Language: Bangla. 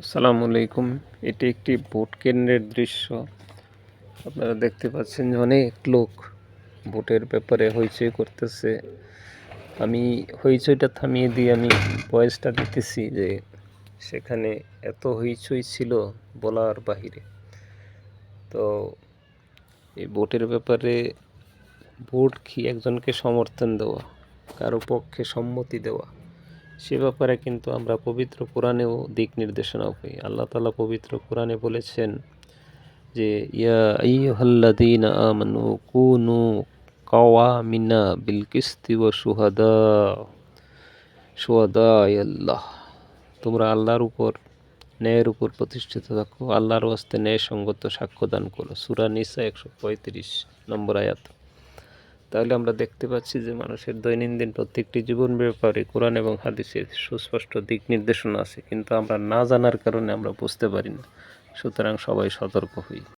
আসসালামু আলাইকুম। এটি একটি ভোট কেন্দ্রের দৃশ্য। আপনারা দেখতে পাচ্ছেন যে অনেক লোক ভোটের ব্যাপারে হইচই করতেছে। আমি হইচইটা থামিয়ে দিয়ে আমি ভয়েসটা দিতেছি যে সেখানে এত হইচই ছিল বলার বাহিরে। তো এই ভোটের ব্যাপারে ভোট কি একজনকে সমর্থন দেওয়া, কারো পক্ষে সম্মতি দেওয়া, সে ব্যাপারে কিন্তু আমরা পবিত্র কোরআনেও দিক নির্দেশনা পাই। আল্লাহ তাআলা পবিত্র কোরআনে বলেছেন যে ইয়া আইয়ুহাল্লাযীনা আমানু কুনু কাওয়ামিনা বিল কিসতি ওয়া শুহাদাআল্লাহ, তোমরা আল্লাহর উপর ন্যায়ের উপর প্রতিষ্ঠিত থাকো, আল্লাহর ওয়াস্তে ন্যায়সঙ্গত সাক্ষ্যদান করো। সূরা নিসা 135 নম্বর আয়াত। তাহলে আমরা দেখতে পাচ্ছি যে মানুষের দৈনন্দিন প্রত্যেকটি জীবন ব্যাপারে কোরআন এবং হাদিসের সুস্পষ্ট দিক নির্দেশনা আছে, কিন্তু আমরা না জানার কারণে আমরা বুঝতে পারি না। সুতরাং সবাই সতর্ক হই।